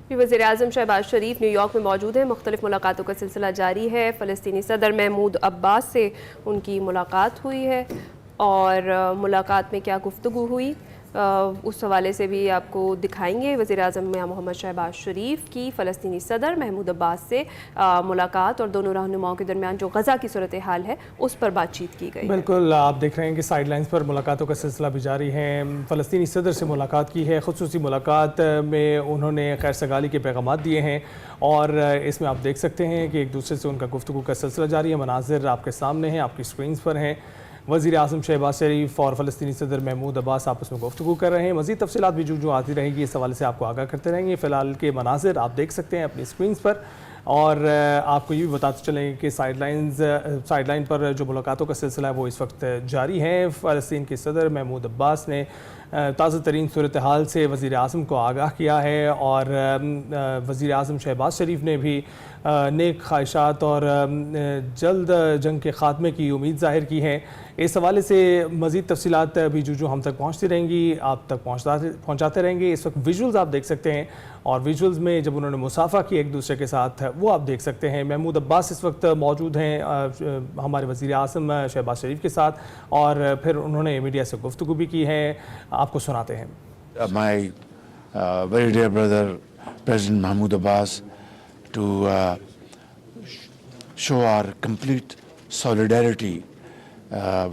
भी वज़ीर आज़म शहबाज शरीफ न्यूयॉर्क में मौजूद हैं। मुख्तलिफ मुलाकातों का सिलसिला जारी है। फ़लस्तीनी सदर महमूद अब्बास से उनकी मुलाकात हुई है और मुलाकात में क्या गुफ्तगू हुई उस हवाले से भी आपको दिखाएंगे। वज़ीर आज़म मोहम्मद शहबाज शरीफ की फ़लस्तीनी सदर महमूद अब्बास से मुलाकात और दोनों रहनुमाओं के दरमियान जो गज़ा की सूरत हाल है उस पर बातचीत की गई। बिल्कुल, आप देख रहे हैं कि साइड लाइन्स पर मुलाकातों का सिलसिला भी जारी है। फ़लस्तीनी सदर से मुलाकात की है। ख़ुसूसी मुलाकात में उन्होंने खैर सगाली के पैगाम दिए हैं और इसमें आप देख सकते हैं कि एक दूसरे से उनका गुफ्तगू का सिलसिला जारी है। मनाजिर आपके सामने हैं, आपकी स्क्रीन पर हैं। वज़ीर आज़म शहबाज शरीफ और फ़लस्तीनी सदर महमूद अब्बास आपस में गुफ्तगू कर रहे हैं। मज़ीद तफसीलात भी जो आती रहेंगी इस हवाले से आपको आगाह करते रहेंगे। फ़िलहाल के मनाजिर आप देख सकते हैं अपनी स्क्रीन पर और आपको ये भी बताते चलेंगे कि साइड लाइन पर जो मुलाकातों का सिलसिला है वो इस वक्त जारी है। फ़लस्तीन के सदर महमूद अब्बास ने ताज़ा तरीन सूरत हाल से वज़ीर आज़म को आगाह किया है और वज़ीर आज़म शहबाज शरीफ ने भी नेक ख्वाहिशात और जल्द जंग के ख़ात्मे की उम्मीद ज़ाहिर की है। इस हवाले से मज़ीद तफसीलात भी जो हम तक पहुँचती रहेंगी, आप तक पहुँचाते रहेंगे। इस वक्त विजुअल्स आप देख सकते हैं और विजुअल्स में जब उन्होंने मुसाफ़ा की एक दूसरे के साथ वो आप देख सकते हैं। महमूद अब्बास इस वक्त मौजूद हैं हमारे वज़ीर आज़म शहबाज शरीफ के साथ और फिर उन्होंने मीडिया से गुफ्तगू भी की है। आपको सुनाते हैं। My very dear brother President Mahmoud Abbas to show our complete solidarity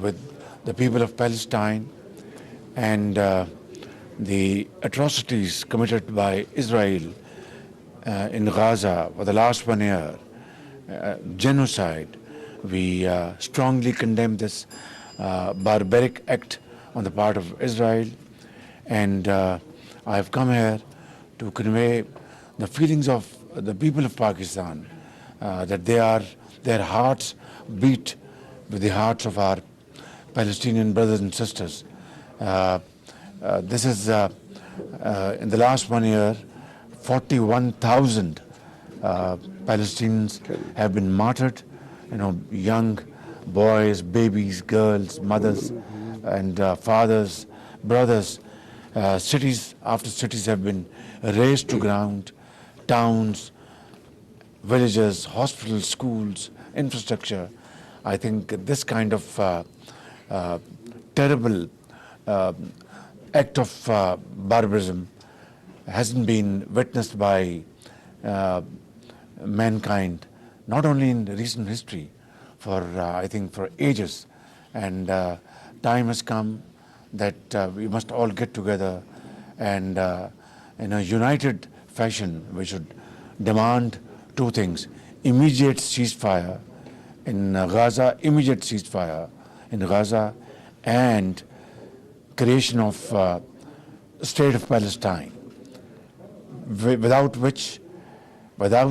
with the people of Palestine and the atrocities committed by Israel in Gaza for the last 1 year, genocide. We strongly condemn this barbaric act on the part of Israel, and I have come here to convey the feelings of the people of Pakistan, that their hearts beat with the hearts of our Palestinian brothers and sisters. This is in the last 1 year, 41,000 Palestinians have been martyred. Young boys, babies, girls, mothers, and fathers, brothers. Cities after cities have been razed to ground. Towns, villages, hospitals, schools, infrastructure. I think this kind of terrible act of barbarism hasn't been witnessed by mankind, not only in recent history, I think for ages. And time has come that we must all get together and in a united fashion we should demand two things: immediate ceasefire in Gaza, and creation of state of Palestine, without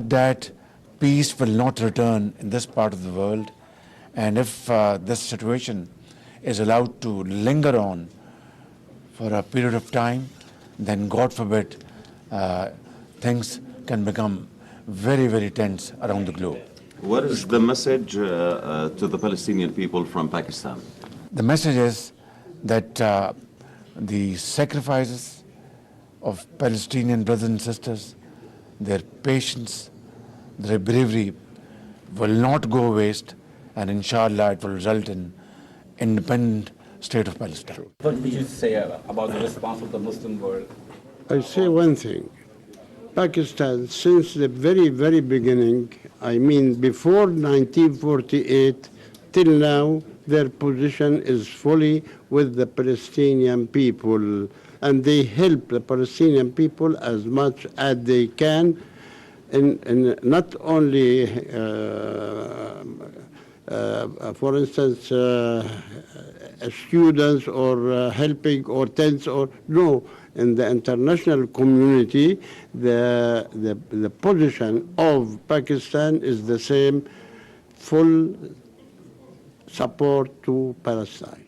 that peace will not return in this part of the world. And if this situation is allowed to linger on for a period of time, then God forbid things can become very, very tense around the globe. What is the message to the Palestinian people from Pakistan? The message is that the sacrifices of Palestinian brothers and sisters, their patience, their bravery will not go waste, and inshallah it will result in independent state of Palestine. What would you say about the response of the Muslim world? I say one thing. Pakistan, since the very, very beginning, I mean before 1948 till now, their position is fully with the Palestinian people, and they help the Palestinian people as much as they can in not only for instance students or helping or tents or no. In the international community, the position of Pakistan is the same, full support to Palestine.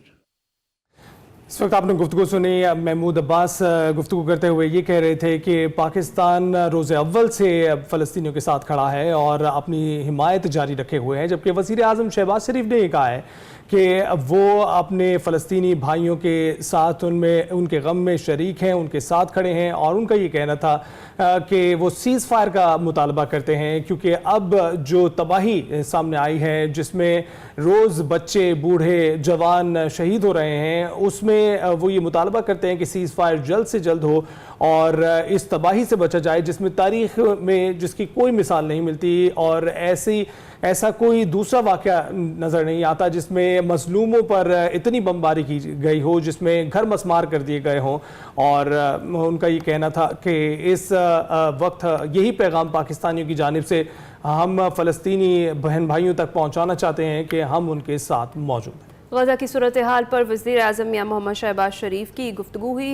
इस वक्त आपने गुफ्तगू सुनी। महमूद अब्बास गुफ्तगू करते हुए ये कह रहे थे कि पाकिस्तान रोज़ अव्वल से फ़लस्तीनियों के साथ खड़ा है और अपनी हिमायत जारी रखे हुए हैं, जबकि वज़ीर आज़म शहबाज शरीफ ने ये कहा है कि वो अपने फ़लस्तीनी भाइयों के साथ उनमें उनके गम में शरीक हैं, उनके साथ खड़े हैं। और उनका ये कहना था कि वो सीज़ फायर का मुतालबा करते हैं, क्योंकि अब जो तबाही सामने आई है, जिसमें रोज़ बच्चे, बूढ़े, जवान शहीद हो रहे हैं, उसमें वो ये मुतालबा करते हैं कि सीज़ फायर जल्द से जल्द हो और इस तबाही से बचा जाए जिसमें तारीख़ में जिसकी कोई मिसाल नहीं मिलती और ऐसा कोई दूसरा वाक़या नज़र नहीं आता जिसमें मज़लूमों पर इतनी बमबारी की गई हो, जिसमें घर मस्मार कर दिए गए हों। और उनका ये कहना था कि इस वक्त यही पैगाम पाकिस्तानियों की जानिब से हम फ़लस्तीनी बहन भाइयों तक पहुँचाना चाहते हैं कि हम उनके साथ मौजूद हैं। गज़ा की सूरत हाल पर वज़ीर आज़म मियां मोहम्मद शहबाज शरीफ की गुफ्तगू हुई है।